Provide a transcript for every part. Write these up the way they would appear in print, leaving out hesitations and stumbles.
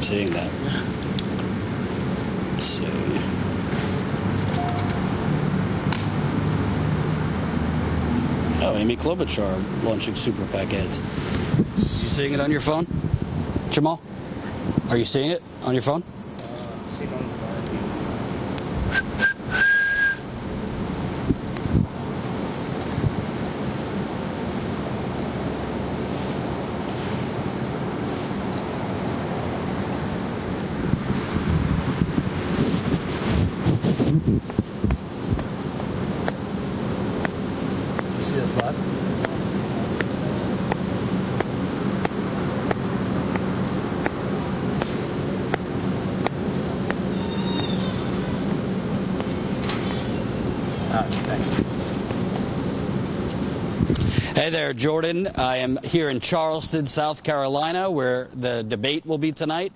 seeing that. Let's see. Oh, Amy Klobuchar launching Super PAC ads. You seeing it on your phone, Jamal? Are you seeing it on your phone? You see this live? Thanks. Hey there, Jordan. I am here in Charleston, South Carolina, where the debate will be tonight.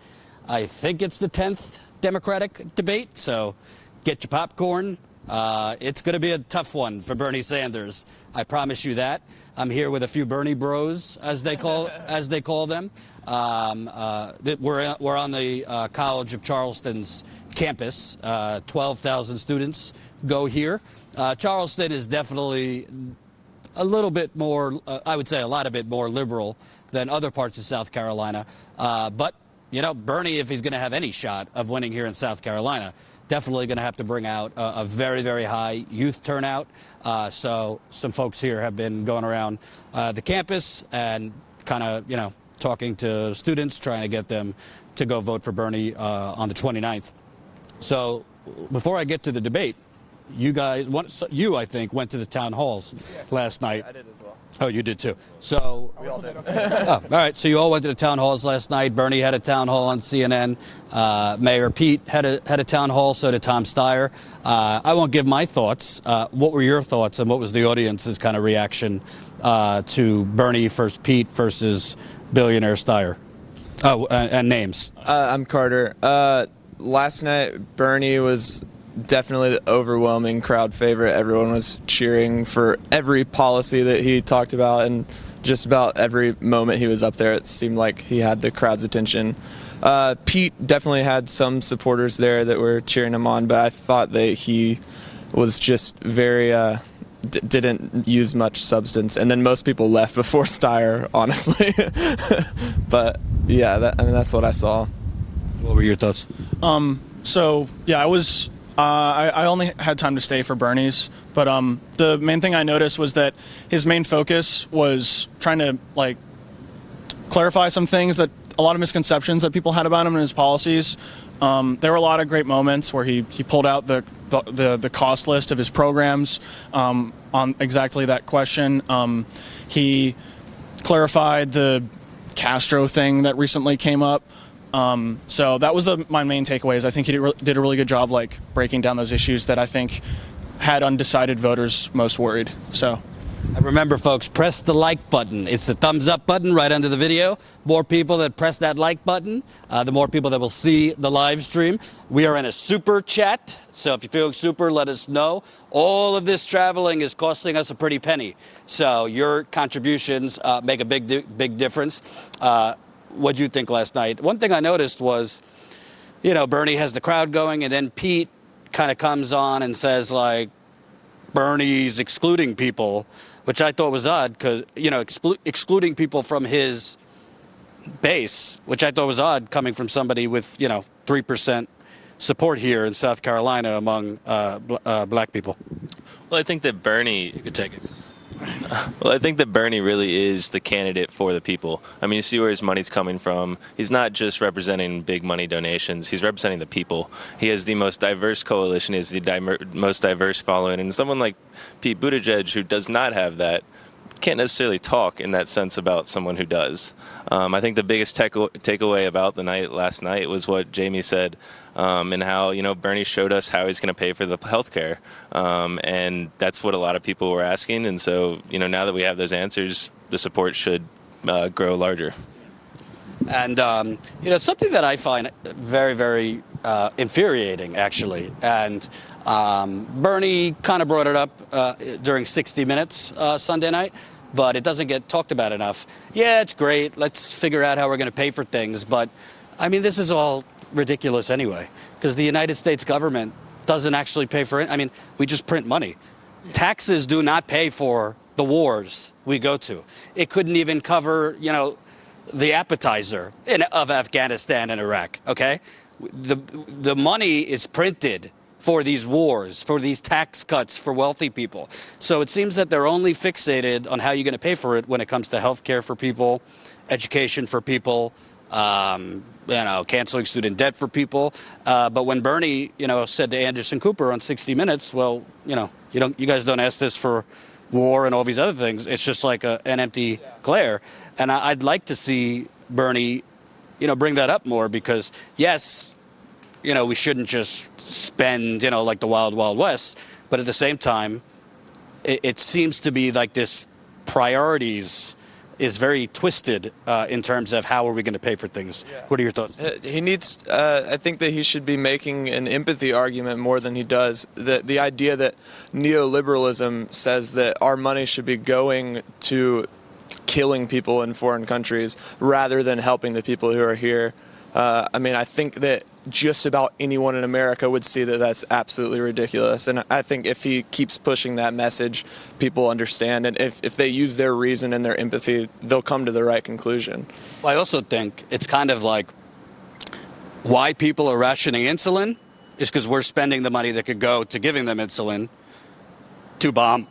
I think it's the 10th Democratic debate, so get your popcorn. It's going to be a tough one for Bernie Sanders. I promise you that. I'm here with a few Bernie bros, as they call them. We're on the College of Charleston's campus. 12,000 students go here. Charleston is definitely a little bit more, I would say a lot of bit more liberal than other parts of South Carolina. But, you know, Bernie, if he's going to have any shot of winning here in South Carolina, definitely going to have to bring out a very, very high youth turnout. So some folks here have been going around the campus and kind of, you know, talking to students, trying to get them to go vote for Bernie on the 29th. So before I get to the debate, you guys, I think, went to the town halls last night. I did as well. Oh, you did too. So we all did. Oh, all right. So you all went to the town halls last night. Bernie had a town hall on CNN. Mayor Pete had a town hall. So did Tom Steyer. I won't give my thoughts. What were your thoughts, and what was the audience's kind of reaction to Bernie versus Pete versus billionaire Steyer? Oh, and names. I'm Carter. Last night, Bernie was definitely the overwhelming crowd favorite. Everyone was cheering for every policy that he talked about, and just about every moment he was up there, it seemed like he had the crowd's attention. Pete definitely had some supporters there that were cheering him on, but I thought that he was just very didn't use much substance, and then most people left before Steyer, honestly. But yeah, that's what I saw. What were your thoughts? So yeah, I only had time to stay for Bernie's, but the main thing I noticed was that his main focus was trying to clarify some things, that a lot of misconceptions that people had about him and his policies. There were a lot of great moments where he pulled out the cost list of his programs on exactly that question. He clarified the Castro thing that recently came up. So that was my main takeaways. I think he did a really good job breaking down those issues that I think had undecided voters most worried. So Remember, folks, press the like button. It's the thumbs up button right under the video. More people that press that like button, the more people that will see the live stream. We are in a super chat, so if you're feeling super, let us know. All of this traveling is costing us a pretty penny, so your contributions make a big difference. What did you think last night? One thing I noticed was, you know, Bernie has the crowd going, and then Pete kind of comes on and says, Bernie's excluding people, which I thought was odd because, you know, excluding people from his base, which I thought was odd coming from somebody with, 3% support here in South Carolina among black people. Well, I think that Bernie... You could take it. Well, I think that Bernie really is the candidate for the people. I mean, you see where his money's coming from. He's not just representing big money donations. He's representing the people. He has the most diverse coalition. He has the most diverse following. And someone like Pete Buttigieg, who does not have that, can't necessarily talk in that sense about someone who does. I think the biggest takeaway about the night last night was what Jamie said, and how, Bernie showed us how he's going to pay for the health care. And that's what a lot of people were asking. And so, now that we have those answers, the support should grow larger. And, it's something that I find very, very infuriating, actually. And Bernie kind of brought it up during 60 Minutes Sunday night, but it doesn't get talked about enough. Yeah, it's great. Let's figure out how we're going to pay for things. But I mean, this is all ridiculous anyway, because the United States government doesn't actually pay for it. I mean, we just print money. Taxes do not pay for the wars we go to. It couldn't even cover, the appetizer of Afghanistan and Iraq, okay? The money is printed for these wars, for these tax cuts for wealthy people. So it seems that they're only fixated on how you're going to pay for it when it comes to health care for people, education for people, canceling student debt for people. But when Bernie, said to Anderson Cooper on 60 Minutes, well, you guys don't ask this for war and all these other things. It's just like an empty glare. And I'd like to see Bernie, bring that up more because, yes, we shouldn't just spend, like the Wild Wild West. But at the same time, it seems to be like this priorities is very twisted in terms of how are we going to pay for things. Yeah. What are your thoughts? He needs, I think that he should be making an empathy argument more than he does. The idea that neoliberalism says that our money should be going to killing people in foreign countries rather than helping the people who are here. I think that just about anyone in America would see that that's absolutely ridiculous. And I think if he keeps pushing that message, people understand. And if they use their reason and their empathy, they'll come to the right conclusion. Well, I also think it's kind of like why people are rationing insulin is because we're spending the money that could go to giving them insulin to bomb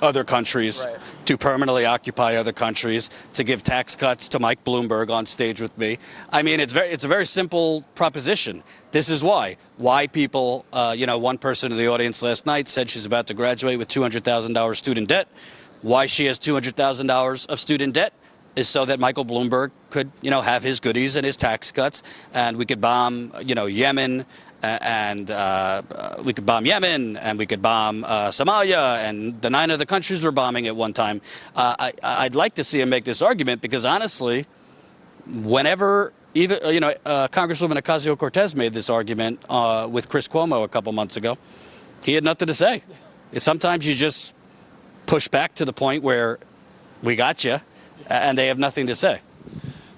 other countries, right, to permanently occupy other countries, to give tax cuts to Mike Bloomberg on stage with me. I mean, it's a very simple proposition. This is why people, one person in the audience last night said she's about to graduate with $200,000 student debt. Why she has $200,000 of student debt is so that Michael Bloomberg could, have his goodies and his tax cuts, and we could bomb, Yemen, and we could bomb Yemen, and we could bomb Somalia, and the 9 other countries we're bombing at one time. I'd like to see him make this argument because honestly, whenever even Congresswoman Ocasio-Cortez made this argument with Chris Cuomo a couple months ago, he had nothing to say. Sometimes you just push back to the point where we got you, and they have nothing to say.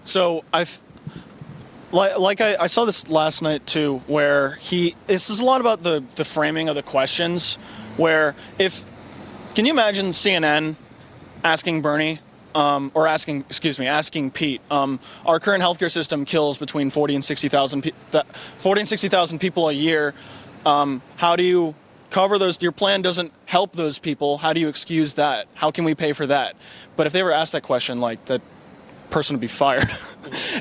So I saw this last night too, where this is a lot about the framing of the questions. Where can you imagine CNN asking Bernie, or asking Pete, our current healthcare system kills between 40 and 60,000 people a year. How do you cover those? Your plan doesn't help those people. How do you excuse that? How can we pay for that? But if they were asked that question, like that person would be fired.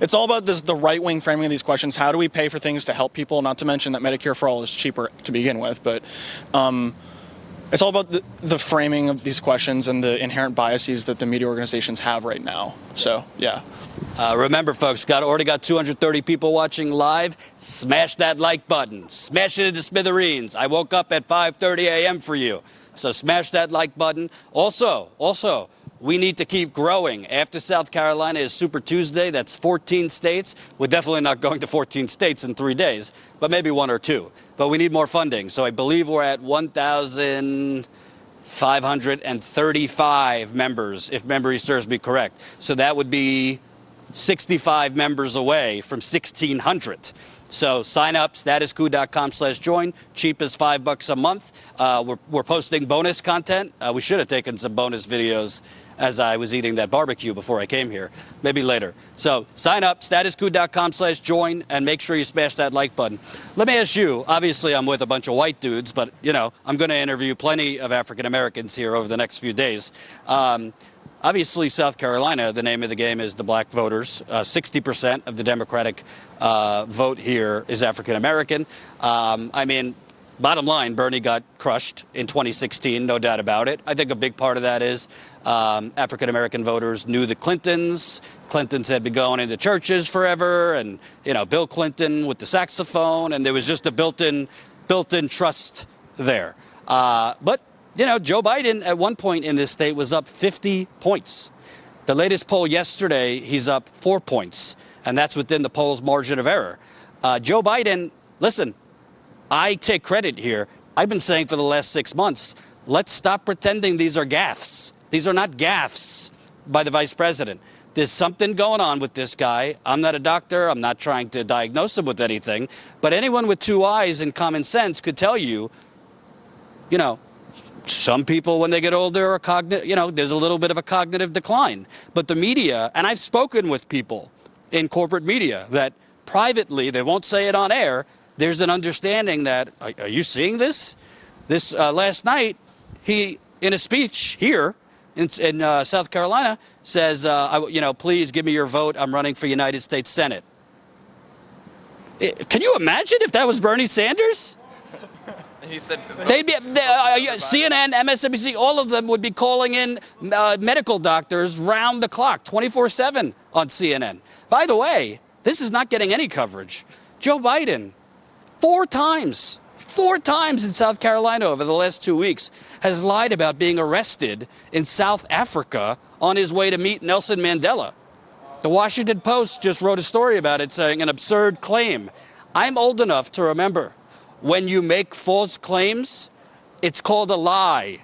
It's all about the right-wing framing of these questions. How do we pay for things to help people? Not to mention that Medicare for all is cheaper to begin with, but it's all about the framing of these questions and the inherent biases that the media organizations have right now. So, yeah. Remember, folks, already got 230 people watching live. Smash that like button. Smash it into smithereens. I woke up at 5:30 a.m. for you. So smash that like button. Also, we need to keep growing. After South Carolina is Super Tuesday. That's 14 states. We're definitely not going to 14 states in 3 days, but maybe 1 or 2. But we need more funding. So I believe we're at 1,535 members, if memory serves me correct. So that would be 65 members away from 1,600. So sign up, statuscoup.com/join. Cheap as $5 a month. We're posting bonus content. We should have taken some bonus videos as I was eating that barbecue before I came here. Maybe later. So sign up, statuscoup.com/join, and make sure you smash that like button. Let me ask you, obviously I'm with a bunch of white dudes, but, I'm going to interview plenty of African Americans here over the next few days. Obviously, South Carolina, the name of the game is the black voters. 60% of the Democratic vote here is African American. Bottom line, Bernie got crushed in 2016, no doubt about it. I think a big part of that is African American voters knew the Clintons. Clintons had been going into churches forever, and Bill Clinton with the saxophone, and there was just a built-in trust there. But Joe Biden at one point in this state was up 50 points. The latest poll yesterday, he's up 4 points, and that's within the poll's margin of error. Joe Biden, listen, I take credit here. I've been saying for the last 6 months, let's stop pretending these are gaffes. These are not gaffes by the vice president. There's something going on with this guy. I'm not a doctor. I'm not trying to diagnose him with anything. But anyone with two eyes and common sense could tell you, you know, some people when they get older are there's a little bit of a cognitive decline. But the media, and I've spoken with people in corporate media that privately, they won't say it on air, there's an understanding that, are you seeing this? This last night, he, in a speech here in South Carolina, says, please give me your vote. I'm running for United States Senate. Can you imagine if that was Bernie Sanders? He said CNN, MSNBC, all of them would be calling in medical doctors round the clock, 24/7 on CNN. By the way, this is not getting any coverage. Joe Biden, four times in South Carolina over the last 2 weeks, has lied about being arrested in South Africa on his way to meet Nelson Mandela. The Washington Post just wrote a story about it saying an absurd claim. I'm old enough to remember when you make false claims, it's called a lie.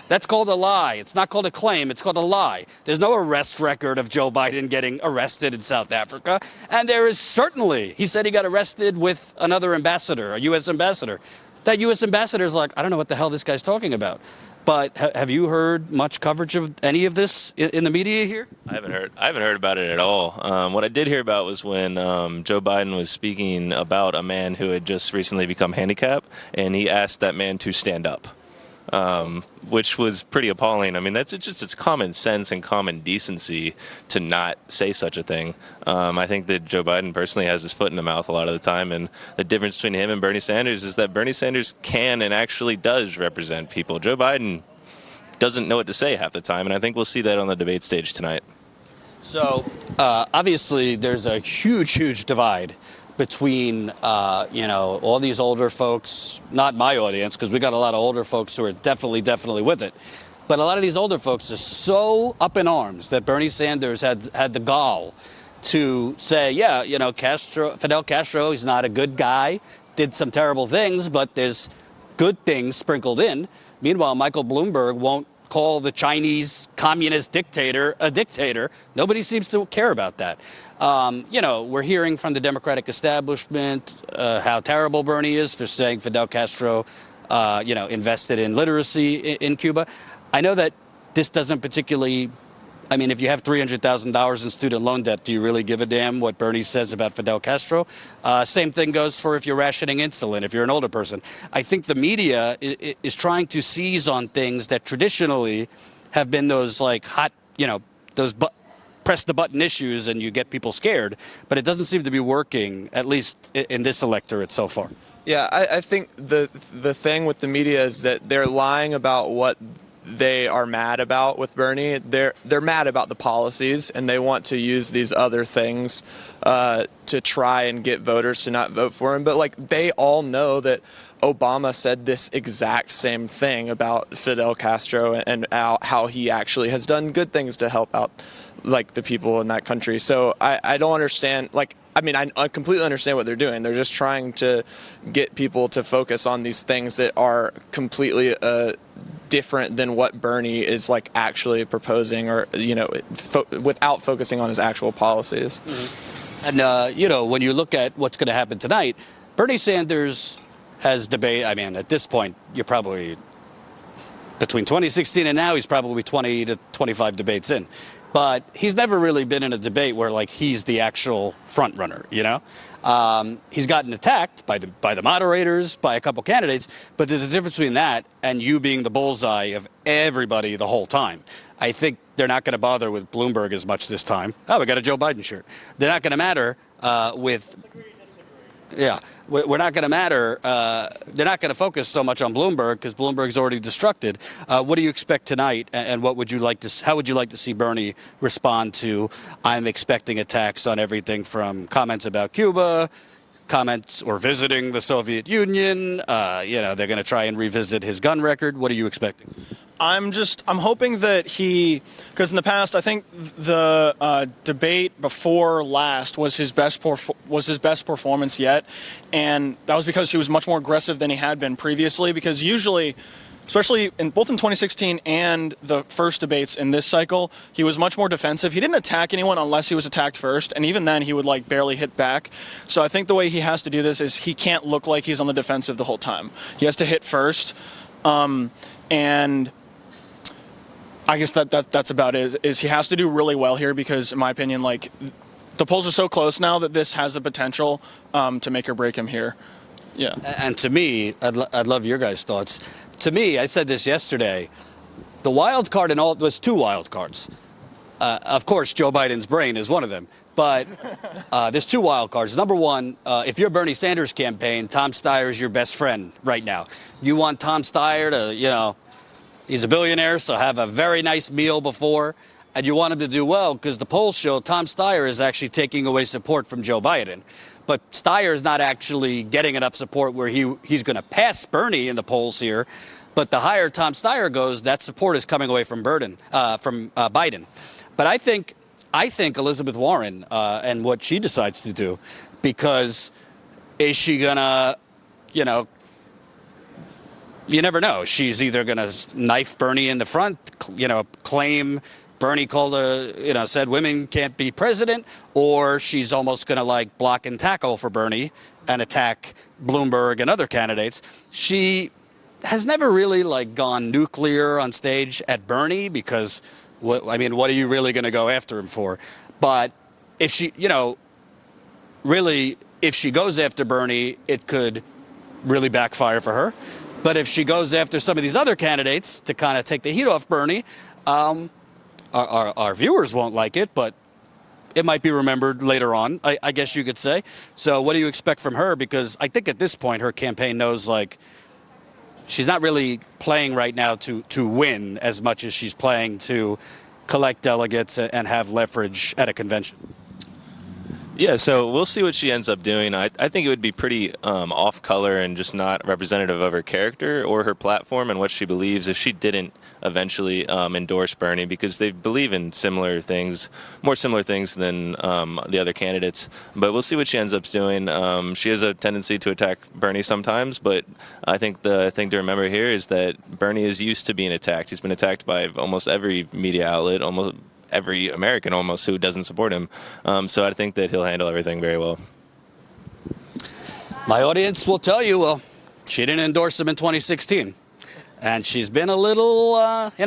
That's called a lie. It's not called a claim. It's called a lie. There's no arrest record of Joe Biden getting arrested in South Africa. And there is certainly, he said he got arrested with another ambassador, a U.S. ambassador. That U.S. ambassador is like, I don't know what the hell this guy's talking about. But have you heard much coverage of any of this in the media here? I haven't heard about it at all. What I did hear about was when Joe Biden was speaking about a man who had just recently become handicapped, and he asked that man to stand up, which was pretty appalling. I mean, it's common sense and common decency to not say such a thing. I think that Joe Biden personally has his foot in the mouth a lot of the time, and the difference between him and Bernie Sanders is that Bernie Sanders can and actually does represent people. Joe Biden doesn't know what to say half the time, and I think we'll see that on the debate stage tonight. So, obviously, there's a huge divide between, all these older folks, not my audience, because we got a lot of older folks who are definitely with it. But a lot of these older folks are so up in arms that Bernie Sanders had the gall to say, Fidel Castro, he's not a good guy, did some terrible things, but there's good things sprinkled in. Meanwhile, Michael Bloomberg won't call the Chinese communist dictator a dictator. Nobody seems to care about that. We're hearing from the Democratic establishment how terrible Bernie is for saying Fidel Castro, invested in literacy in Cuba. I know that this doesn't particularly, if you have $300,000 in student loan debt, do you really give a damn what Bernie says about Fidel Castro? Same thing goes for if you're rationing insulin, if you're an older person. I think the media is trying to seize on things that traditionally have been those hot, press the button issues and you get people scared. But it doesn't seem to be working, at least in this electorate so far. Yeah, I think the thing with the media is that they're lying about what they are mad about with Bernie. They're mad about the policies, and they want to use these other things to try and get voters to not vote for him. But they all know that Obama said this exact same thing about Fidel Castro and how he actually has done good things to help out the people in that country. So I don't understand. I completely understand what they're doing. They're just trying to get people to focus on these things that are completely different than what Bernie is actually proposing, or without focusing on his actual policies. Mm-hmm. And when you look at what's going to happen tonight, Bernie Sanders has debate. At this point, you're probably between 2016 and now, he's probably 20 to 25 debates in. But he's never really been in a debate where he's the actual front runner, He's gotten attacked by the moderators, by a couple candidates, but there's a difference between that and you being the bullseye of everybody the whole time. I think they're not going to bother with Bloomberg as much this time. Oh, we got a Joe Biden shirt. They're not going to matter with... Yeah, we're not going to matter. They're not going to focus so much on Bloomberg because Bloomberg's already destructed. What do you expect tonight, and what would you like to? How would you like to see Bernie respond to? I'm expecting attacks on everything from comments about Cuba, comments or visiting the Soviet Union. They're going to try and revisit his gun record. What are you expecting? I'm hoping that because in the past, I think the debate before last was his best performance yet, and that was because he was much more aggressive than he had been previously. Because usually, especially in both in 2016 and the first debates in this cycle, he was much more defensive. He didn't attack anyone unless he was attacked first, and even then he would like barely hit back. So I think the way he has to do this is he can't look like he's on the defensive the whole time. He has to hit first, and I guess that's about it. Is he has to do really well here because, in my opinion, like the polls are so close now that this has the potential to make or break him here. Yeah. And to me, I'd love your guys' thoughts. To me, I said this yesterday, the wild card in all was two wild cards. Of course, Joe Biden's brain is one of them. But there's two wild cards. Number one, if you're Bernie Sanders' campaign, Tom Steyer is your best friend right now. You want Tom Steyer to, he's a billionaire, so have a very nice meal before. And you want him to do well because the polls show Tom Steyer is actually taking away support from Joe Biden. But Steyer is not actually getting enough support where he's going to pass Bernie in the polls here. But the higher Tom Steyer goes, that support is coming away from Biden. But I think Elizabeth Warren and what she decides to do, because is she going to, you never know. She's either going to knife Bernie in the front, claim Bernie said women can't be president, or she's almost going to block and tackle for Bernie and attack Bloomberg and other candidates. She has never really gone nuclear on stage at Bernie because, what are you really going to go after him for? But if she, if she goes after Bernie, it could really backfire for her. But if she goes after some of these other candidates to kind of take the heat off Bernie, our viewers won't like it, but it might be remembered later on, I guess you could say. So what do you expect from her? Because I think at this point her campaign knows she's not really playing right now to win as much as she's playing to collect delegates and have leverage at a convention. Yeah, so we'll see what she ends up doing. I think it would be pretty off-color and just not representative of her character or her platform and what she believes if she didn't eventually endorse Bernie, because they believe in similar things, more similar things than the other candidates. But we'll see what she ends up doing. She has a tendency to attack Bernie sometimes, but I think the thing to remember here is that Bernie is used to being attacked. He's been attacked by almost every media outlet, almost every American almost who doesn't support him. So I think that he'll handle everything very well. My audience will tell you, well, she didn't endorse him in 2016. And she's been a little, they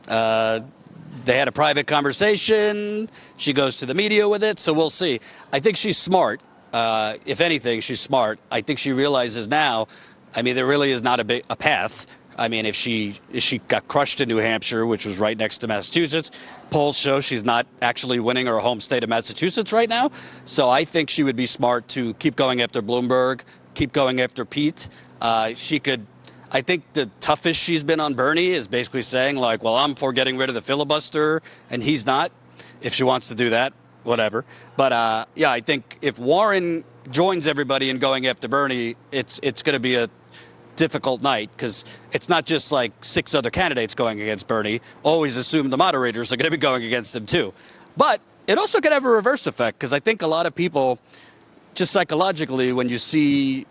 had a private conversation. She goes to the media with it. So we'll see. I think she's smart. If anything, she's smart. I think she realizes now, there really is not a path. If she got crushed in New Hampshire, which was right next to Massachusetts, polls show she's not actually winning her home state of Massachusetts right now. So I think she would be smart to keep going after Bloomberg, keep going after Pete. I think the toughest she's been on Bernie is basically saying I'm for getting rid of the filibuster and he's not. If she wants to do that, whatever. But I think if Warren joins everybody in going after Bernie, it's going to be a difficult night because it's not just six other candidates going against Bernie. Always assume the moderators are going to be going against him too. But it also could have a reverse effect because I think a lot of people, just psychologically, when you see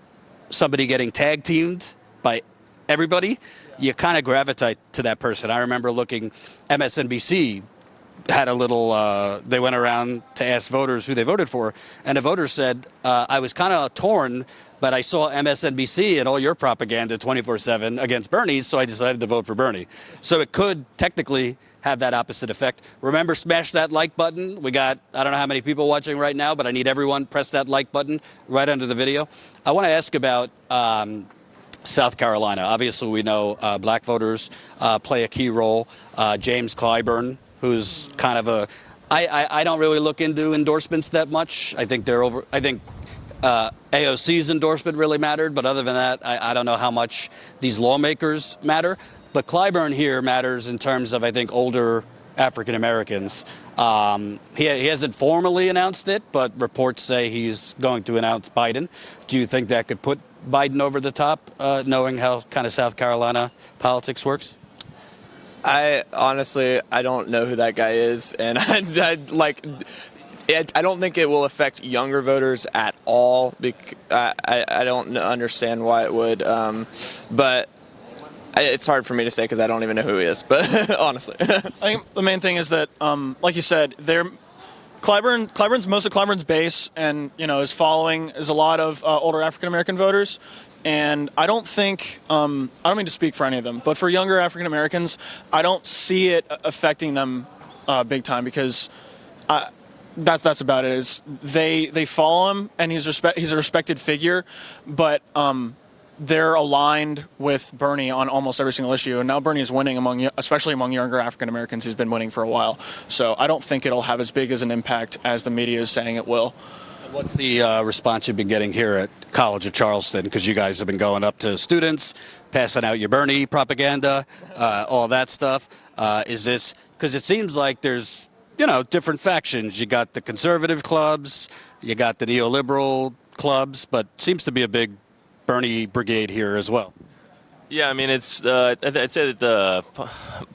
somebody getting tag teamed by everybody, you kind of gravitate to that person. I remember looking, MSNBC had a little, they went around to ask voters who they voted for, and a voter said, I was kind of torn, but I saw MSNBC and all your propaganda 24/7 against Bernie, so I decided to vote for Bernie. So it could technically have that opposite effect. Remember, smash that like button. We got, I don't know how many people watching right now, but I need everyone press that like button right under the video. I want to ask about South Carolina. Obviously, we know black voters play a key role. James Clyburn, who's kind of I don't really look into endorsements that much. I think they're over. I think AOC's endorsement really mattered, but other than that, I don't know how much these lawmakers matter. But Clyburn here matters in terms of, I think, older African Americans. He hasn't formally announced it, but reports say he's going to announce Biden. Do you think that could put Biden over the top, knowing how kind of South Carolina politics works? I don't know who that guy is, and I don't think it will affect younger voters at all. I don't understand why it would, but It's hard for me to say because I don't even know who he is, but honestly. I think the main thing is that, like you said, most of Clyburn's base and his following is a lot of older African American voters, and I don't think I don't mean to speak for any of them, but for younger African Americans, I don't see it affecting them big time because that's about it. Is they follow him and he's a respected figure, but they're aligned with Bernie on almost every single issue, and now Bernie is winning especially among younger African Americans. He's been winning for a while, so I don't think it'll have as big as an impact as the media is saying it will. What's the response you've been getting here at College of Charleston? Because you guys have been going up to students, passing out your Bernie propaganda, all that stuff. Is this because it seems like there's different factions? You got the conservative clubs, you got the neoliberal clubs, but seems to be a big Bernie brigade here as well. Yeah, I mean, I'd say that the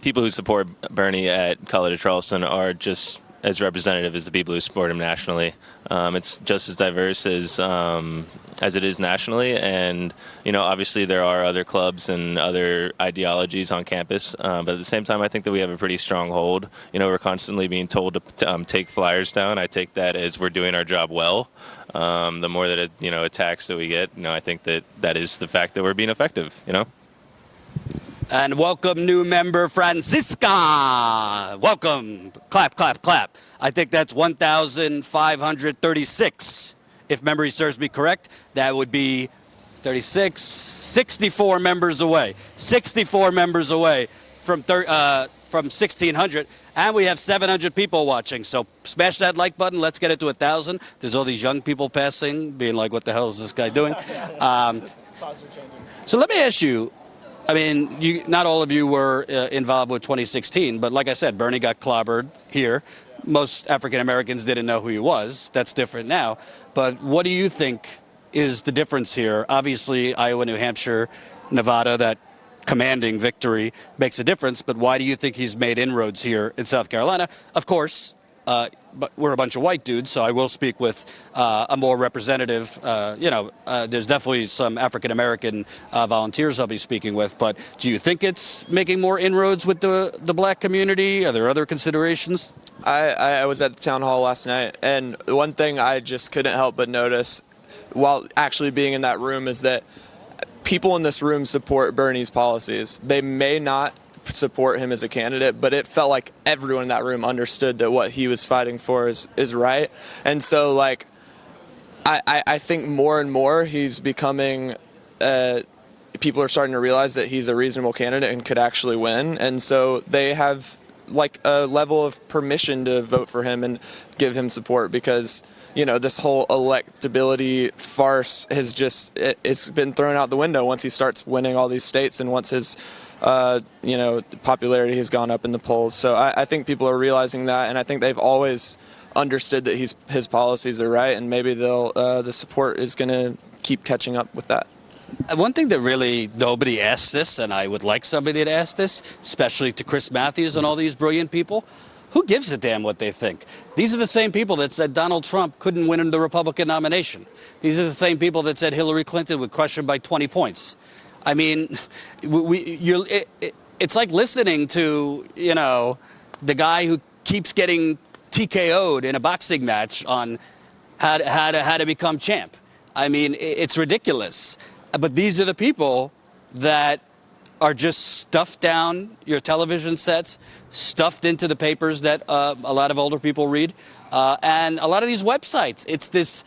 people who support Bernie at College of Charleston are just as representative as the people who support him nationally. It's just as diverse as it is nationally, and obviously there are other clubs and other ideologies on campus, but at the same time I think that we have a pretty strong hold. We're constantly being told to take flyers down. I take that as we're doing our job well. The more that attacks that we get, I think that is the fact that we're being effective. And welcome new member Francisca. Welcome. Clap, clap, clap. I think that's 1,536. If memory serves me correct, that would be 36, 64 members away. 64 members away from 1,600. And we have 700 people watching. So smash that like button. Let's get it to 1,000. There's all these young people passing, being like, what the hell is this guy doing? So let me ask you, I mean, not all of you were involved with 2016, but like I said, Bernie got clobbered here. Most African Americans didn't know who he was. That's different now. But what do you think is the difference here? Obviously, Iowa, New Hampshire, Nevada, that commanding victory makes a difference. But why do you think he's made inroads here in South Carolina? Of course, but we're a bunch of white dudes, so I will speak with a more representative. There's definitely some African American volunteers I'll be speaking with. But do you think it's making more inroads with the black community? Are there other considerations? I was at the town hall last night, and the one thing I just couldn't help but notice while actually being in that room is that people in this room support Bernie's policies. They may not support him as a candidate, but it felt like everyone in that room understood that what he was fighting for is right. And so, I think more and more he's becoming, people are starting to realize that he's a reasonable candidate and could actually win. And so they have a level of permission to vote for him and give him support because, this whole electability farce has it's been thrown out the window once he starts winning all these states and once his popularity has gone up in the polls. So I think people are realizing that, and I think they've always understood that his policies are right, and maybe the support is going to keep catching up with that. One thing that really nobody asked this, and I would like somebody to ask this, especially to Chris Matthews and all these brilliant people, who gives a damn what they think? These are the same people that said Donald Trump couldn't win the Republican nomination. These are the same people that said Hillary Clinton would crush him by 20 points. I mean, it's like listening to, the guy who keeps getting TKO'd in a boxing match on how to become champ. I mean, it's ridiculous. But these are the people that are just stuffed down your television sets, stuffed into the papers that a lot of older people read, and a lot of these websites. It's this,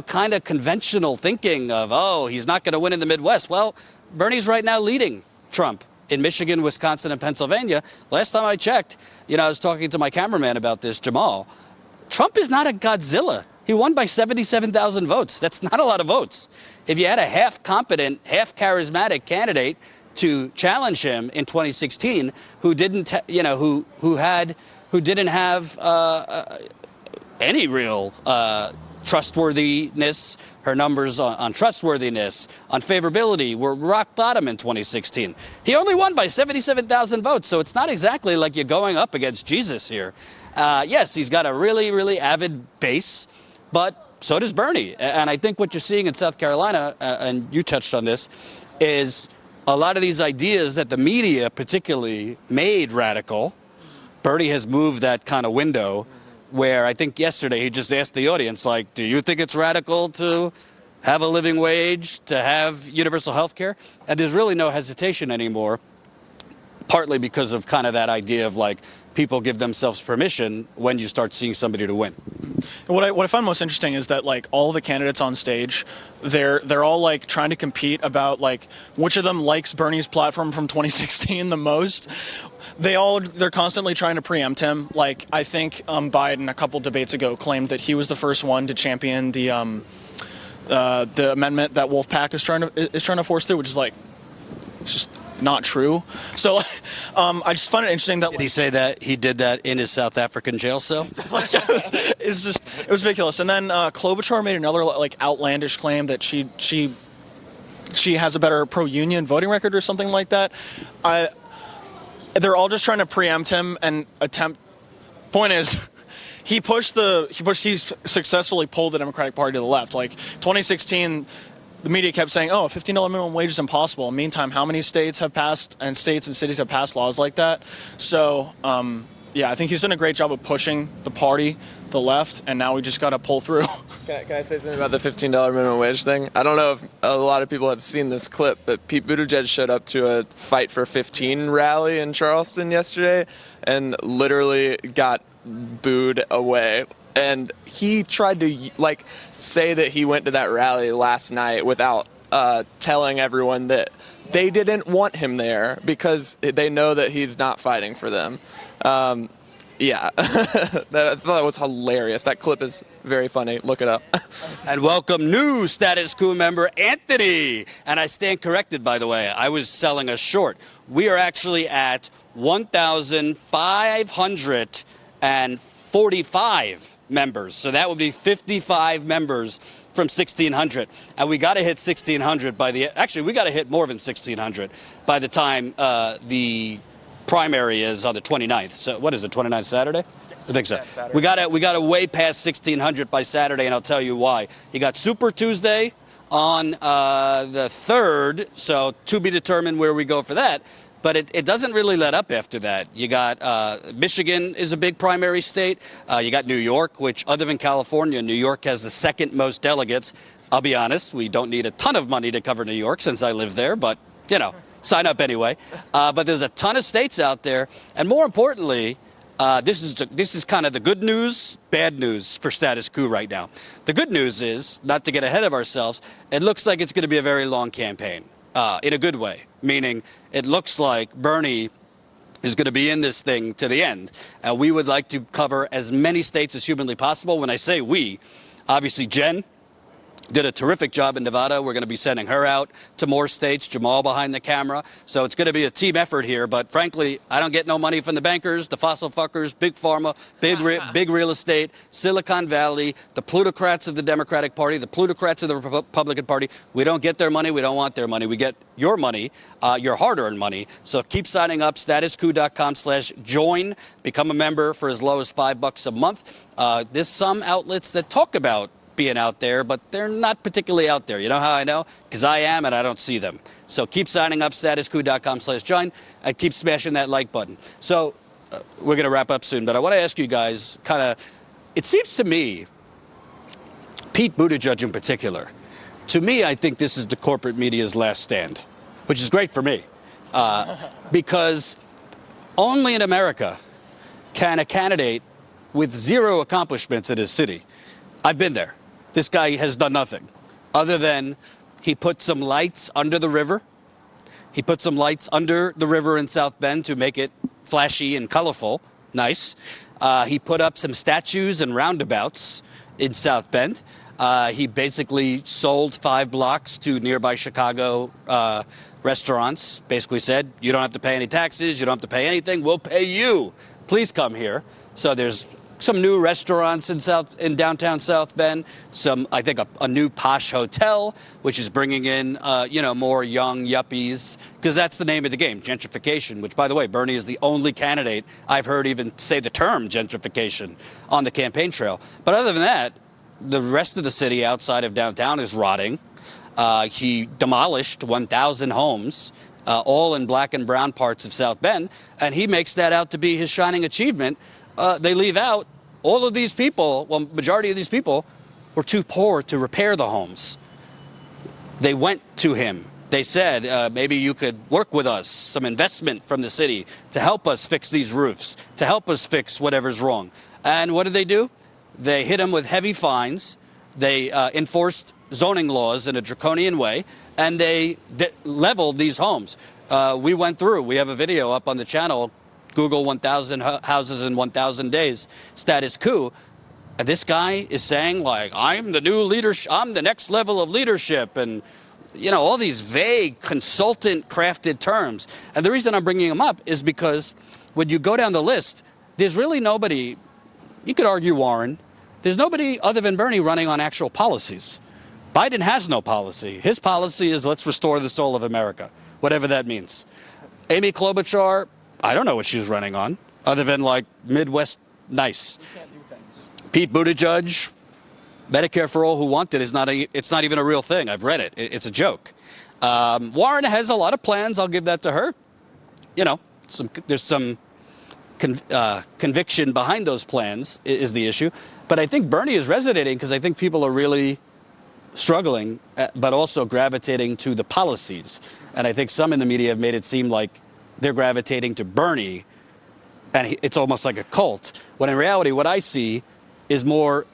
kind of conventional thinking of, oh, he's not going to win in the Midwest. Well, Bernie's right now leading Trump in Michigan, Wisconsin, and Pennsylvania. Last time I checked, I was talking to my cameraman about this, Jamal. Trump is not a Godzilla. He won by 77,000 votes. That's not a lot of votes. If you had a half-competent, half-charismatic candidate to challenge him in 2016, who didn't, who didn't have any real trustworthiness. Her numbers on trustworthiness, on favorability were rock bottom in 2016. He only won by 77,000 votes, so it's not exactly like you're going up against Jesus here. Yes, he's got a really, really avid base, but so does Bernie. And I think what you're seeing in South Carolina, and you touched on this, is a lot of these ideas that the media particularly made radical, Bernie has moved that kind of window where I think yesterday he just asked the audience, like, do you think it's radical to have a living wage, to have universal health care? And there's really no hesitation anymore, partly because of kind of that idea of like people give themselves permission when you start seeing somebody to win. What I find most interesting is that like all the candidates on stage, they're all like trying to compete about like which of them likes Bernie's platform from 2016 the most. They're constantly trying to preempt him. Like I think Biden a couple debates ago claimed that he was the first one to champion the amendment that Wolfpack is trying to force through, which is like it's just not true. So I just find it interesting that Did he say that he did that in his South African jail cell? it was ridiculous. And then Klobuchar made another like outlandish claim that she has a better pro-union voting record or something like that. They're all just trying to preempt him and attempt. Point is, he successfully pulled the Democratic Party to the left. Like 2016, the media kept saying, "Oh, $15 minimum wage is impossible." Meantime, how many states have passed and states and cities have passed laws like that? So, yeah, I think he's done a great job of pushing the party to the left, and now we just got to pull through. Can I say something about the $15 minimum wage thing? I don't know if a lot of people have seen this clip, but Pete Buttigieg showed up to a Fight for 15 rally in Charleston yesterday and literally got booed away. And he tried to like say that he went to that rally last night without telling everyone that they didn't want him there because they know that he's not fighting for them. Yeah, I thought that was hilarious. That clip is very funny. Look it up. And welcome new Status Coup member, Anthony. And I stand corrected, by the way. I was selling us short. We are actually at 1,545 members. So that would be 55 members from 1,600. And we got to hit 1,600 we got to hit more than 1,600 by the time the primary is on the 29th. So what is it, 29th Saturday? I think so. We got to way past 1,600 by Saturday, and I'll tell you why. You got Super Tuesday on the 3rd, so to be determined where we go for that. But it doesn't really let up after that. You got Michigan is a big primary state. You got New York, which other than California, New York has the second most delegates. I'll be honest, we don't need a ton of money to cover New York since I live there, but, you know, sign up anyway. But there's a ton of states out there. And more importantly, this is kind of the good news, bad news for Status Coup right now. The good news is, not to get ahead of ourselves, it looks like it's going to be a very long campaign. In a good way, meaning it looks like Bernie is going to be in this thing to the end. And we would like to cover as many states as humanly possible. When I say we, obviously Jen did a terrific job in Nevada. We're going to be sending her out to more states, Jamal behind the camera. So it's going to be a team effort here. But frankly, I don't get no money from the bankers, the fossil fuckers, big pharma, big real estate, Silicon Valley, the plutocrats of the Democratic Party, the plutocrats of the Republican Party. We don't get their money. We don't want their money. We get your money, your hard-earned money. So keep signing up, statuscoup.com/join. Become a member for as low as $5 a month. There's some outlets that talk about being out there, but they're not particularly out there. You know how I know? Because I am, and I don't see them. So keep signing up, statuscoup.com/join, and keep smashing that like button. So we're going to wrap up soon, but I want to ask you guys it seems to me, Pete Buttigieg in particular, to me, I think this is the corporate media's last stand, which is great for me, because only in America can a candidate with zero accomplishments in his city. I've been there. This guy has done nothing other than he put some lights under the river. He put some lights under the river in South Bend to make it flashy and colorful. Nice. He put up some statues and roundabouts in South Bend. He basically sold 5 blocks to nearby Chicago restaurants. Basically said, you don't have to pay any taxes. You don't have to pay anything. We'll pay you. Please come here. So there's some new restaurants in downtown South Bend, I think a new posh hotel, which is bringing in, more young yuppies, because that's the name of the game, gentrification, which, by the way, Bernie is the only candidate I've heard even say the term gentrification on the campaign trail. But other than that, the rest of the city outside of downtown is rotting. He demolished 1,000 homes all in black and brown parts of South Bend, and he makes that out to be his shining achievement. They leave out all of these people, well, majority of these people were too poor to repair the homes. They went to him. They said, maybe you could work with us, some investment from the city to help us fix these roofs, to help us fix whatever's wrong. And what did they do? They hit him with heavy fines. They enforced zoning laws in a draconian way, and they leveled these homes. We went through. We have a video up on the channel, Google 1,000 houses in 1,000 days, status coup. And this guy is saying, like, I'm the new leadership, I'm the next level of leadership, and, you know, all these vague consultant-crafted terms. And the reason I'm bringing them up is because when you go down the list, there's really nobody, you could argue Warren, there's nobody other than Bernie running on actual policies. Biden has no policy. His policy is let's restore the soul of America, whatever that means. Amy Klobuchar, I don't know what she was running on, other than, like, Midwest nice. Pete Buttigieg, Medicare for all who want it is it's not even a real thing. I've read it. It's a joke. Warren has a lot of plans. I'll give that to her. You know, there's some conviction behind those plans is the issue. But I think Bernie is resonating because I think people are really struggling, but also gravitating to the policies. And I think some in the media have made it seem like they're gravitating to Bernie, and it's almost like a cult. When in reality, what I see is more,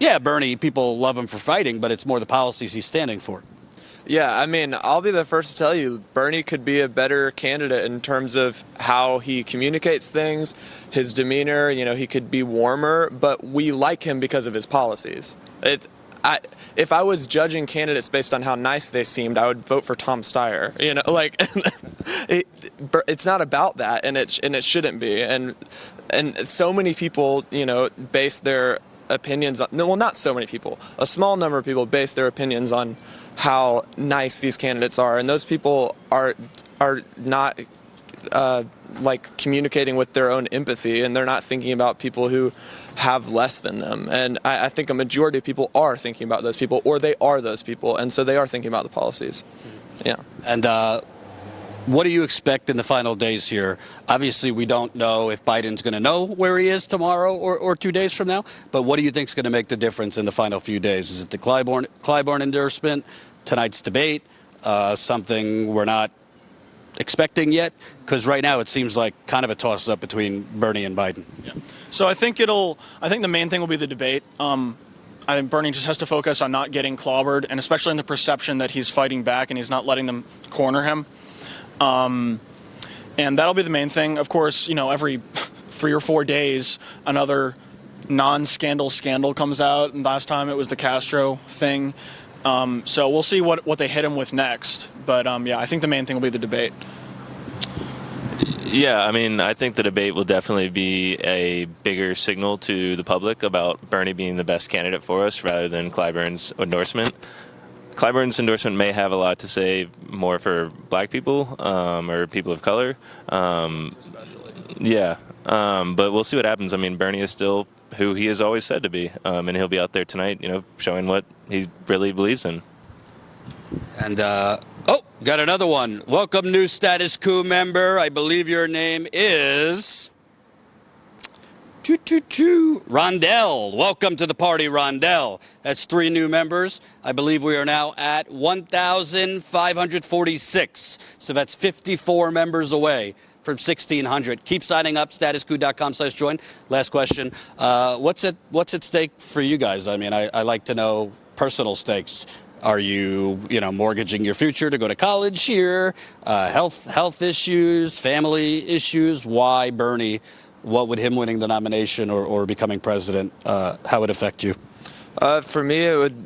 yeah, Bernie, people love him for fighting, but it's more the policies he's standing for. Yeah, I mean, I'll be the first to tell you, Bernie could be a better candidate in terms of how he communicates things, his demeanor, you know, he could be warmer, but we like him because of his policies. If I was judging candidates based on how nice they seemed, I would vote for Tom Steyer. You know, like, it's not about that, and it shouldn't be. And so many people, you know, base their opinions on, well, not so many people, a small number of people base their opinions on how nice these candidates are, and those people are not like communicating with their own empathy, and they're not thinking about people who have less than them. And I think a majority of people are thinking about those people, or they are those people, and so they are thinking about the policies. Yeah. And what do you expect in the final days here? Obviously, we don't know if Biden's going to know where he is tomorrow or 2 days from now, but what do you think is going to make the difference in the final few days? Is it the Clyburn endorsement, tonight's debate, something we're not expecting yet? Because right now it seems like kind of a toss-up between Bernie and Biden. Yeah. So I think the main thing will be the debate. I think Bernie just has to focus on not getting clobbered, and especially in the perception that he's fighting back and he's not letting them corner him. And that'll be the main thing. Of course, you know, every 3 or 4 days, another non-scandal scandal comes out. And last time it was the Castro thing. So we'll see what they hit him with next. But yeah, I think the main thing will be the debate. Yeah, I mean, I think the debate will definitely be a bigger signal to the public about Bernie being the best candidate for us rather than Clyburn's endorsement. Clyburn's endorsement may have a lot to say more for black people or people of color. Especially. Yeah, but we'll see what happens. I mean, Bernie is still who he has always said to be, and he'll be out there tonight, you know, showing what he really believes in. And, got another one. Welcome, new Status Coup member. I believe your name is Rondell. Welcome to the party, Rondell. That's 3 new members. I believe we are now at 1,546. So that's 54 members away from 1,600. Keep signing up, statuscoup.com/join. Last question. What's at stake for you guys? I mean, I like to know personal stakes. Are you mortgaging your future to go to college here? Health issues, family issues? Why Bernie? What would him winning the nomination or becoming president, how would it affect you? For me, it would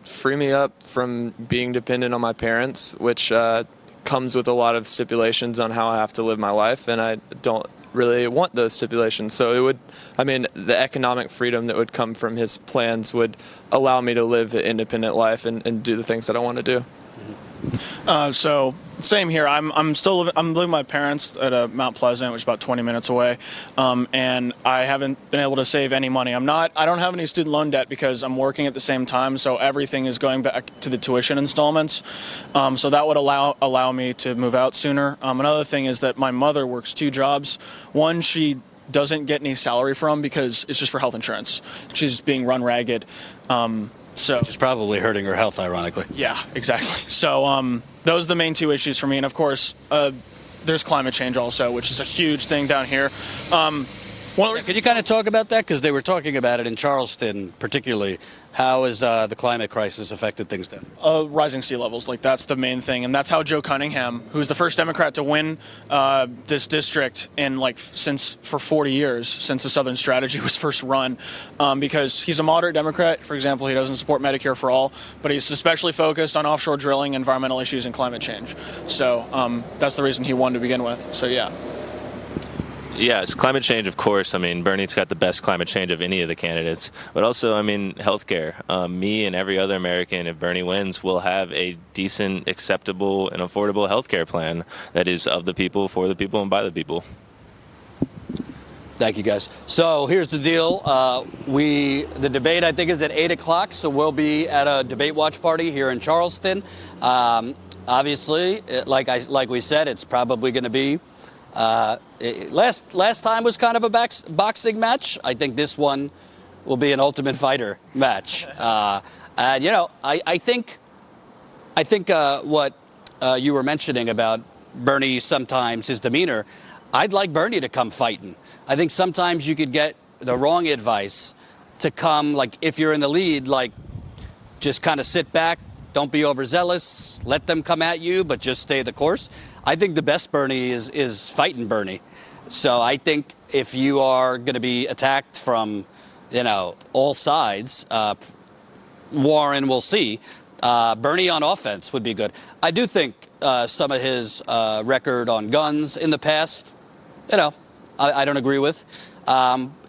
free me up from being dependent on my parents, which comes with a lot of stipulations on how I have to live my life, and I don't really want those stipulations. So the economic freedom that would come from his plans would allow me to live an independent life and do the things that I want to do. So Same here. I'm living with my parents at Mount Pleasant, which is about 20 minutes away, and I haven't been able to save any money. I don't have any student loan debt because I'm working at the same time, so everything is going back to the tuition installments. So that would allow me to move out sooner. Another thing is that my mother works 2 jobs. One, she doesn't get any salary from because it's just for health insurance. She's being run ragged. Which is probably hurting her health, ironically. Yeah, exactly. So those are the main 2 issues for me. And, of course, there's climate change also, which is a huge thing down here. Can you kind of talk about that? Because they were talking about it in Charleston, particularly. How has the climate crisis affected things then? Rising sea levels, that's the main thing. And that's how Joe Cunningham, who's the first Democrat to win this district in for 40 years, since the Southern Strategy was first run, because he's a moderate Democrat. For example, he doesn't support Medicare for all, but he's especially focused on offshore drilling, environmental issues, and climate change. So that's the reason he won to begin with. So, yeah. Yes, climate change, of course. I mean, Bernie's got the best climate change of any of the candidates. But also, I mean, healthcare. Me and every other American, if Bernie wins, will have a decent, acceptable, and affordable healthcare plan that is of the people, for the people, and by the people. Thank you, guys. So here's the deal. The debate, I think, is at 8 o'clock, so we'll be at a debate watch party here in Charleston. Obviously, like we said, it's probably going to be last time was kind of a boxing match. I think this one will be an Ultimate Fighter match. And I think what you were mentioning about Bernie, sometimes his demeanor, I'd like Bernie to come fighting. I think sometimes you could get the wrong advice to come, if you're in the lead, just kind of sit back, don't be overzealous, let them come at you, but just stay the course. I think the best Bernie is fighting Bernie. So I think if you are going to be attacked from, all sides, Warren will see. Bernie on offense would be good. I do think some of his record on guns in the past, I don't agree with.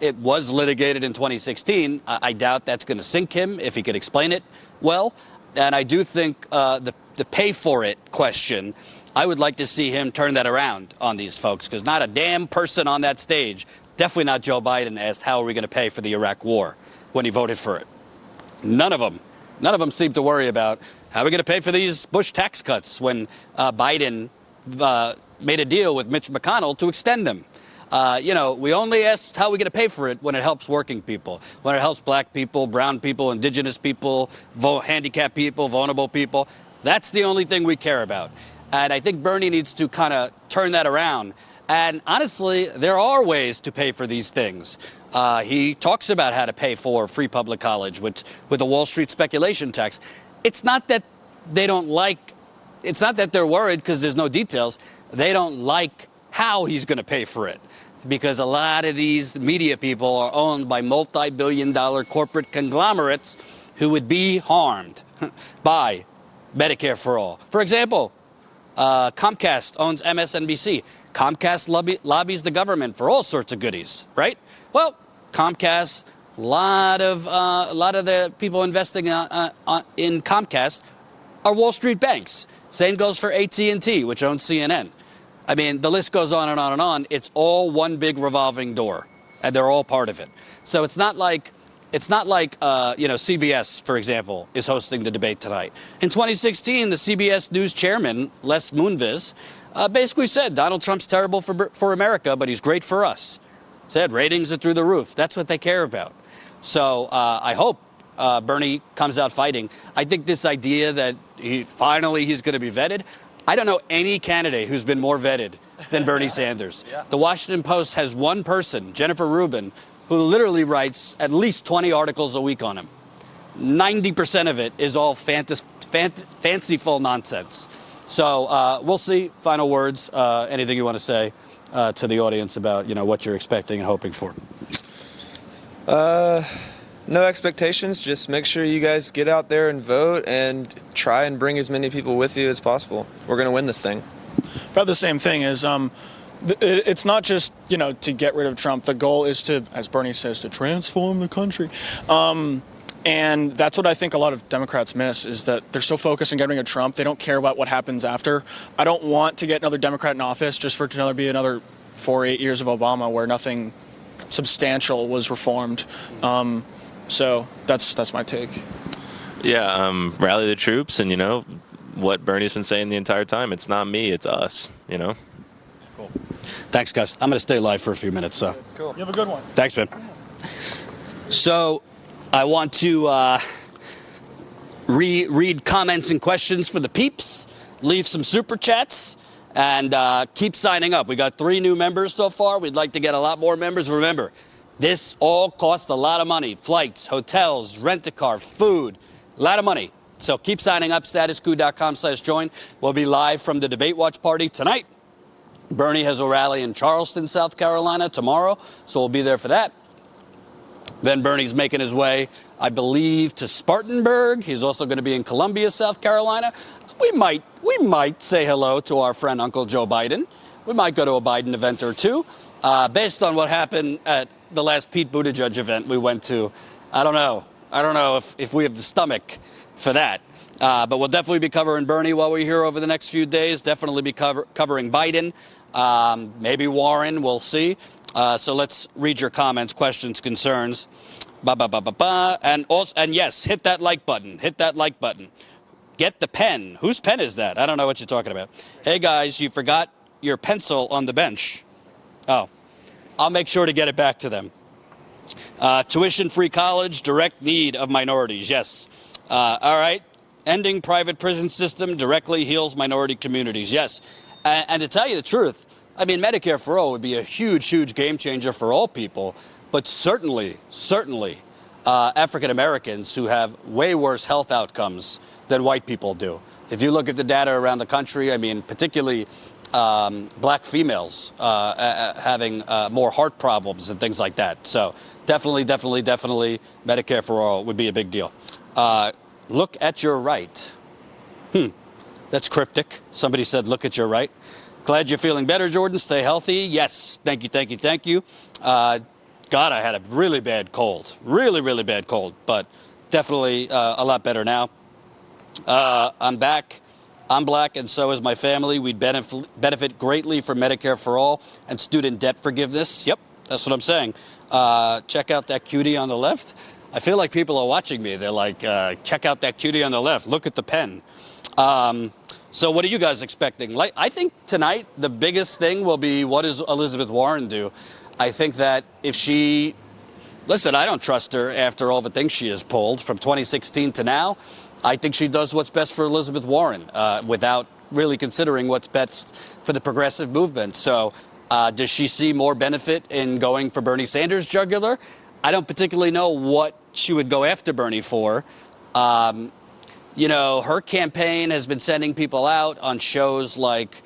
It was litigated in 2016. I doubt that's going to sink him if he could explain it well. And I do think the pay for it question, I would like to see him turn that around on these folks, because not a damn person on that stage, definitely not Joe Biden, asked how are we going to pay for the Iraq war when he voted for it. None of them seem to worry about how are we going to pay for these Bush tax cuts when Biden made a deal with Mitch McConnell to extend them. We only ask how we're going to pay for it when it helps working people, when it helps black people, brown people, indigenous people, handicapped people, vulnerable people. That's the only thing we care about. And I think Bernie needs to kind of turn that around. And honestly, there are ways to pay for these things. He talks about how to pay for free public college with the Wall Street speculation tax. It's not that it's not that they're worried because there's no details. They don't like how he's going to pay for it, because a lot of these media people are owned by multi-billion-dollar corporate conglomerates who would be harmed by Medicare for all. For example, Comcast owns MSNBC. Comcast lobbies the government for all sorts of goodies, right? Well, Comcast, a lot of the people investing in Comcast are Wall Street banks. Same goes for AT&T, which owns CNN. I mean, the list goes on and on and on. It's all one big revolving door, and they're all part of it. So it's not like CBS, for example, is hosting the debate tonight. In 2016, the CBS News chairman, Les Moonves, basically said Donald Trump's terrible for America, but he's great for us. Said ratings are through the roof. That's what they care about. So I hope Bernie comes out fighting. I think this idea that he's going to be vetted. I don't know any candidate who's been more vetted than Bernie Sanders. Yeah. The Washington Post has one person, Jennifer Rubin, who literally writes at least 20 articles a week on him. 90% of it is all fanciful nonsense. So we'll see. Final words. Anything you want to say to the audience about what you're expecting and hoping for? No expectations. Just make sure you guys get out there and vote and try and bring as many people with you as possible. We're going to win this thing. About the same thing is it's not just, to get rid of Trump. The goal is to, as Bernie says, to transform the country. And And that's what I think a lot of Democrats miss, is that they're so focused on getting rid of Trump, they don't care about what happens after. I don't want to get another Democrat in office just for it to be another 8 years of Obama where nothing substantial was reformed. So that's my take. Yeah, rally the troops, and what Bernie's been saying the entire time. It's not me, it's us. Cool. Thanks, guys. I'm going to stay live for a few minutes. So. Cool. You have a good one. Thanks, man. So I want to read comments and questions for the peeps, leave some super chats, and keep signing up. We got 3 new members so far. We'd like to get a lot more members. Remember, this all costs a lot of money. Flights, hotels, rent-a-car, food, a lot of money. So keep signing up, statuscoup.com/join. We'll be live from the Debate Watch Party tonight. Bernie has a rally in Charleston, South Carolina tomorrow, so we'll be there for that. Then Bernie's making his way, I believe, to Spartanburg. He's also going to be in Columbia, South Carolina. We might say hello to our friend Uncle Joe Biden. We might go to a Biden event or two. Based on what happened at the last Pete Buttigieg event we went to, I don't know if we have the stomach for that. But we'll definitely be covering Bernie while we're here over the next few days. Definitely be covering Biden. Maybe Warren. We'll see. So let's read your comments, questions, concerns. And yes, hit that like button. Hit that like button. Get the pen. Whose pen is that? I don't know what you're talking about. Hey, guys, you forgot your pencil on the bench. Oh, I'll make sure to get it back to them. Tuition-free college, direct need of minorities. Yes. All right. Ending private prison system directly heals minority communities. Yes. And to tell you the truth, I mean, Medicare for all would be a huge, huge game changer for all people. But certainly, African Americans who have way worse health outcomes than white people do. If you look at the data around the country, I mean, particularly black females having more heart problems and things like that. So definitely, Medicare for all would be a big deal. Look at your right. That's cryptic. Somebody said, look at your right. Glad you're feeling better, Jordan. Stay healthy. Yes. Thank you. God, I had a really bad cold. Really bad cold. But definitely a lot better now. I'm back. I'm black, and so is my family. We'd benefit greatly from Medicare for all and student debt forgiveness. Yep, that's what I'm saying. Check out that cutie on the left. I feel like people are watching me. They're like, check out that cutie on the left. Look at the pen. So what are you guys expecting? I think tonight the biggest thing will be, what does Elizabeth Warren do? I think that if she... Listen, I don't trust her after all the things she has pulled from 2016 to now. I think she does what's best for Elizabeth Warren without really considering what's best for the progressive movement. So does she see more benefit in going for Bernie Sanders' jugular? I don't particularly know what she would go after Bernie for. Her campaign has been sending people out on shows like,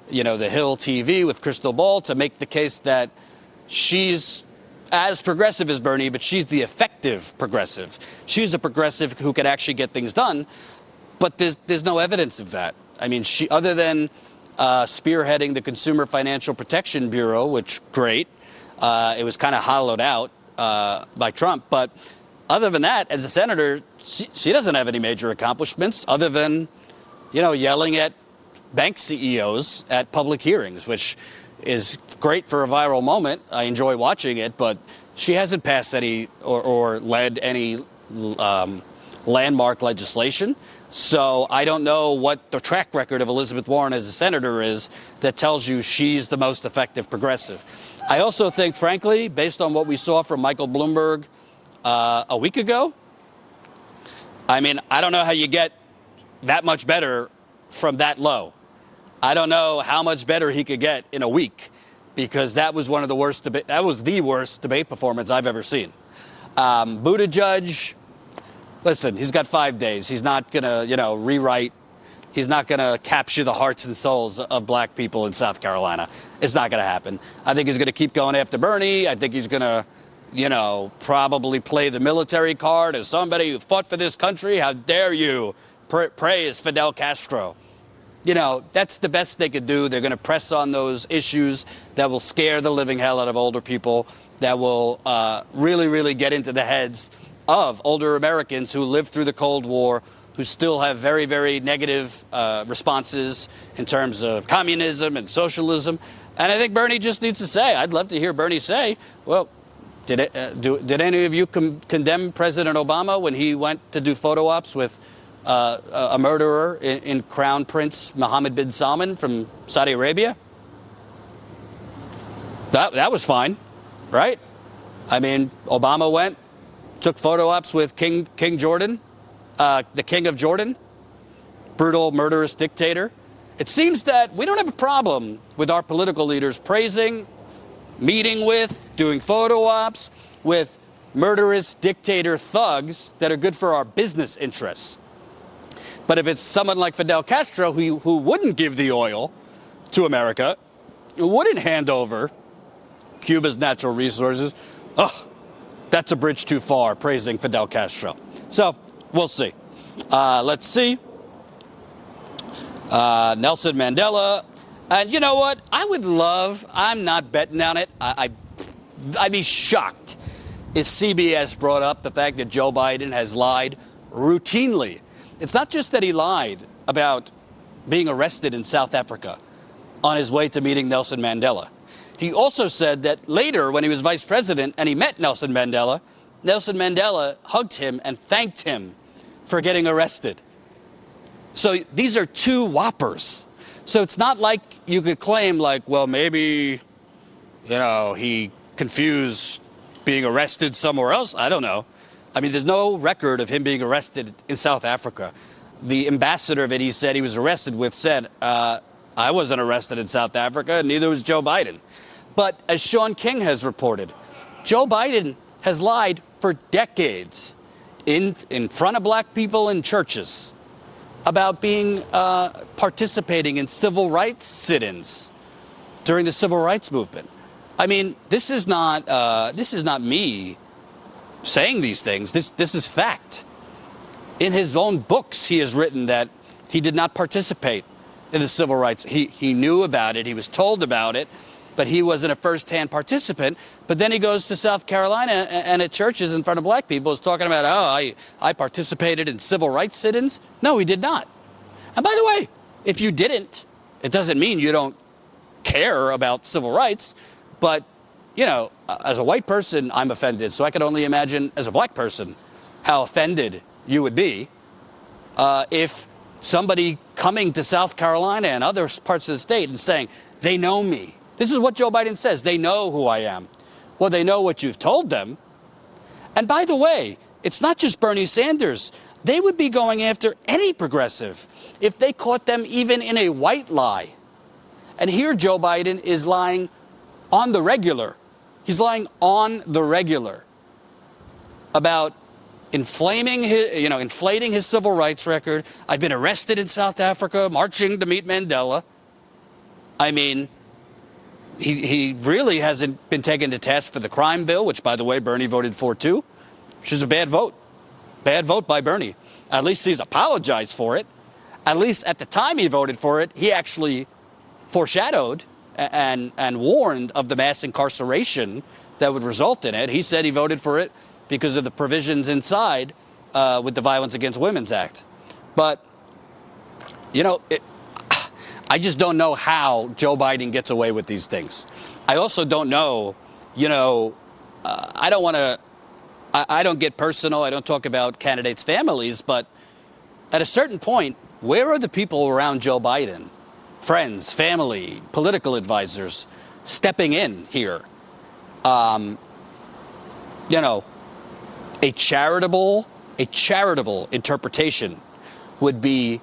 The Hill TV with Crystal Ball to make the case that she's as progressive as Bernie, but she's the effective progressive. She's a progressive who can actually get things done, but there's no evidence of that. I mean, she, other than spearheading the Consumer Financial Protection Bureau, which, great, it was kind of hollowed out by Trump, but other than that, as a senator, she doesn't have any major accomplishments other than, yelling at bank CEOs at public hearings, which is great for a viral moment. I enjoy watching it, but she hasn't passed any or led any landmark legislation. So I don't know what the track record of Elizabeth Warren as a senator is that tells you she's the most effective progressive. I also think, frankly, based on what we saw from Michael Bloomberg a week ago, I mean, I don't know how you get that much better from that low. I don't know how much better he could get in a week, because that was one of the worst that was the worst debate performance I've ever seen. Buttigieg, listen, he's got 5 days. He's not going to, rewrite. He's not going to capture the hearts and souls of black people in South Carolina. It's not going to happen. I think he's going to keep going after Bernie. I think he's going to, probably play the military card as somebody who fought for this country. How dare you praise Fidel Castro? That's the best they could do. They're going to press on those issues that will scare the living hell out of older people, that will really get into the heads of older Americans who lived through the Cold War, who still have very, very negative responses in terms of communism and socialism. And I think Bernie just needs to say, I'd love to hear Bernie say, well, did any of you condemn President Obama when he went to do photo ops with a murderer in Crown Prince Mohammed bin Salman from Saudi Arabia? That was fine, right? I mean, Obama went, took photo ops with King Jordan, the King of Jordan, brutal, murderous dictator. It seems that we don't have a problem with our political leaders praising, meeting with, doing photo ops with murderous dictator thugs that are good for our business interests. But if it's someone like Fidel Castro who wouldn't give the oil to America, who wouldn't hand over Cuba's natural resources, that's a bridge too far, praising Fidel Castro. So we'll see. Let's see. Nelson Mandela. And you know what? I'm not betting on it. I'd be shocked if CBS brought up the fact that Joe Biden has lied routinely. It's not just that he lied about being arrested in South Africa on his way to meeting Nelson Mandela. He also said that later, when he was vice president and he met Nelson Mandela hugged him and thanked him for getting arrested. So these are two whoppers. So it's not like you could claim like, well, maybe, he confused being arrested somewhere else. I don't know. I mean, there's no record of him being arrested in South Africa. The ambassador that he said he was arrested with said, I wasn't arrested in South Africa, and neither was Joe Biden. But as Sean King has reported, Joe Biden has lied for decades in front of black people in churches about being participating in civil rights sit-ins during the civil rights movement. I mean, this is not me saying these things. This is fact. In his own books, he has written that he did not participate in the civil rights. He knew about it. He was told about it, but he wasn't a first-hand participant. But then he goes to South Carolina and at churches in front of black people is talking about, I participated in civil rights sit-ins. No, he did not. And by the way, if you didn't, it doesn't mean you don't care about civil rights. But, as a white person, I'm offended. So I can only imagine as a black person how offended you would be if somebody coming to South Carolina and other parts of the state and saying, they know me. This is what Joe Biden says. They know who I am. Well, they know what you've told them. And by the way, it's not just Bernie Sanders. They would be going after any progressive if they caught them even in a white lie. And here Joe Biden is lying on the regular. He's lying on the regular about inflating his civil rights record. I've been arrested in South Africa, marching to meet Mandela. I mean, he really hasn't been taken to task for the crime bill, which, by the way, Bernie voted for too, which is a bad vote. Bad vote by Bernie. At least he's apologized for it. At least at the time he voted for it, he actually foreshadowed and warned of the mass incarceration that would result in it. He said he voted for it because of the provisions inside with the Violence Against Women's Act. But, I just don't know how Joe Biden gets away with these things. I also don't know, I don't get personal. I don't talk about candidates' families. But at a certain point, where are the people around Joe Biden? Friends, family, political advisors stepping in here. A charitable interpretation would be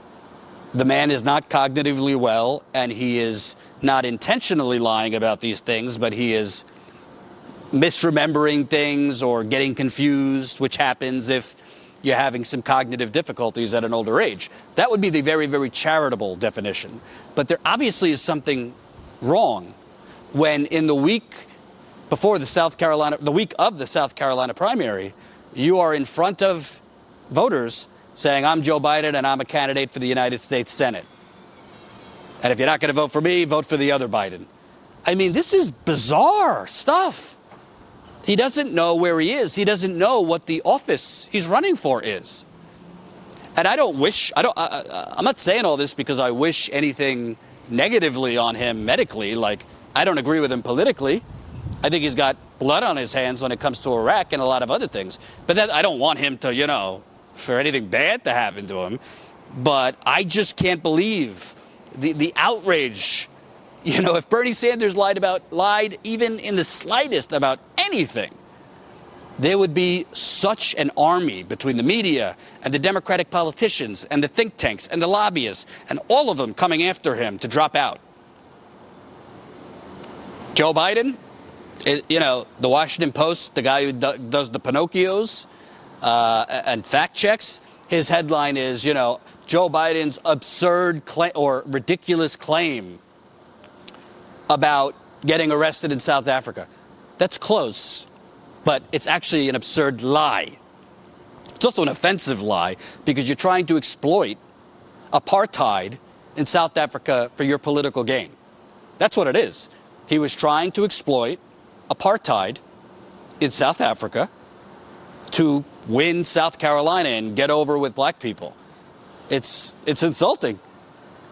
the man is not cognitively well and he is not intentionally lying about these things, but he is misremembering things or getting confused, which happens if you're having some cognitive difficulties at an older age. That would be the very, very charitable definition. But there obviously is something wrong when in the week of the South Carolina primary, you are in front of voters saying, I'm Joe Biden and I'm a candidate for the United States Senate. And if you're not going to vote for me, vote for the other Biden. I mean, this is bizarre stuff. He doesn't know where he is. He doesn't know what the office he's running for is. And I'm not saying all this because I wish anything negatively on him medically. Like, I don't agree with him politically. I think he's got blood on his hands when it comes to Iraq and a lot of other things. But I don't want him to, for anything bad to happen to him. But I just can't believe the outrage. If Bernie Sanders lied even in the slightest about anything, there would be such an army between the media and the Democratic politicians and the think tanks and the lobbyists and all of them coming after him to drop out. Joe Biden, the Washington Post, the guy who does the Pinocchios and fact checks, his headline is, Joe Biden's absurd claim or ridiculous claim about getting arrested in South Africa. That's close, but it's actually an absurd lie. It's also an offensive lie because you're trying to exploit apartheid in South Africa for your political gain. That's what it is. He was trying to exploit apartheid in South Africa to win South Carolina and get over with black people. It's insulting.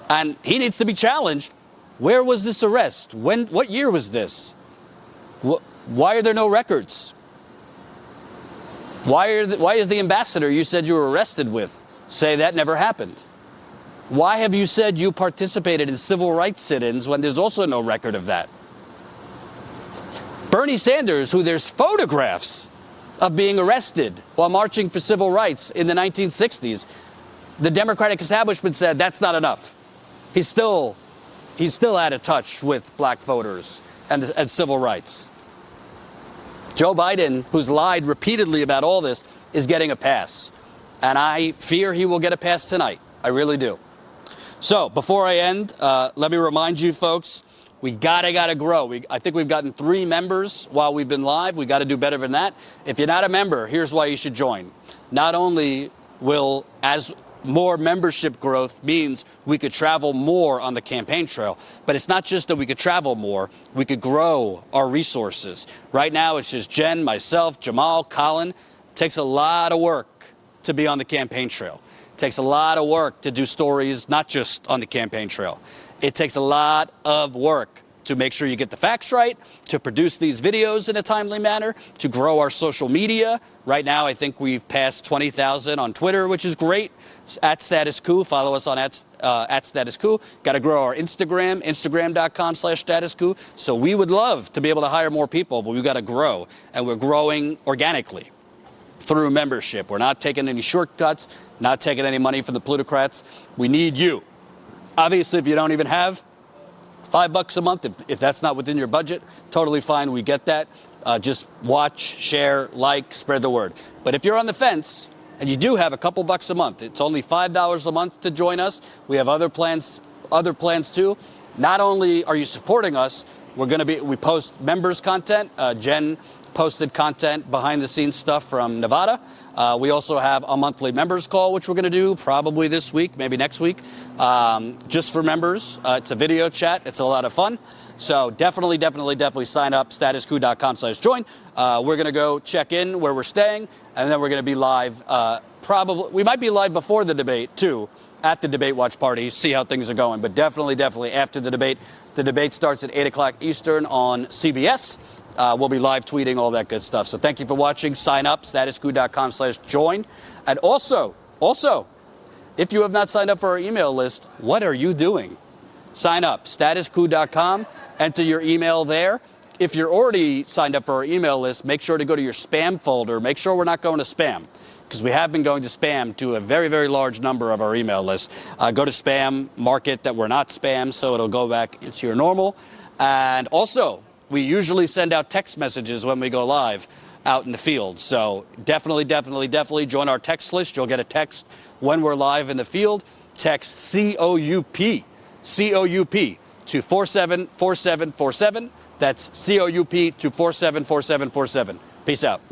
And he needs to be challenged. Where was this arrest? What year was this? Why are there no records? Why is the ambassador you said you were arrested with say that never happened? Why have you said you participated in civil rights sit-ins when there's also no record of that? Bernie Sanders, who there's photographs of being arrested while marching for civil rights in the 1960s, the Democratic establishment said that's not enough. He's still out of touch with black voters and civil rights. Joe Biden, who's lied repeatedly about all this, is getting a pass. And I fear he will get a pass tonight. I really do. So before I end, let me remind you folks, we gotta grow. I think we've gotten 3 members while we've been live. We got to do better than that. If you're not a member, here's why you should join. Not only will, as more membership growth means we could travel more on the campaign trail, but it's not just that we could travel more, we could grow our resources. Right now, it's just Jen, myself, Jamal, Colin. It takes a lot of work to be on the campaign trail. It takes a lot of work to do stories, not just on the campaign trail. It takes a lot of work to make sure you get the facts right, to produce these videos in a timely manner, to grow our social media. Right now, I think we've passed 20,000 on Twitter, which is great. At Status Coup, follow us on at Status Coup. Got to grow our Instagram, Instagram.com/Status Coup. So we would love to be able to hire more people, but we've got to grow. And we're growing organically through membership. We're not taking any shortcuts, not taking any money from the plutocrats. We need you. Obviously, if you don't even have $5 a month, if that's not within your budget, totally fine. We get that. Just watch, share, like, spread the word. But if you're on the fence and you do have a couple bucks a month, it's only $5 a month to join us. We have other plans too. Not only are you supporting us, we post members content. Jen posted content, behind the scenes stuff from Nevada. We also have a monthly members call, which we're going to do probably this week, maybe next week, just for members. It's a video chat. It's a lot of fun. So definitely sign up, statuscoup.com/join. We're going to go check in where we're staying, and then we're going to be live. We might be live before the debate, too, at the debate watch party, see how things are going. But definitely after the debate. The debate starts at 8 o'clock Eastern on CBS. We'll be live tweeting all that good stuff. So thank you for watching. Sign up, statuscoup.com/join. And also, if you have not signed up for our email list, what are you doing? Sign up, statuscoup.com. Enter your email there. If you're already signed up for our email list, make sure to go to your spam folder. Make sure we're not going to spam, because we have been going to spam to a very, very large number of our email lists. Go to spam, mark it that we're not spam, so it'll go back into your normal. And also, we usually send out text messages when we go live out in the field. So definitely join our text list. You'll get a text when we're live in the field. Text COUP to 474747. That's COUP to 474747. Peace out.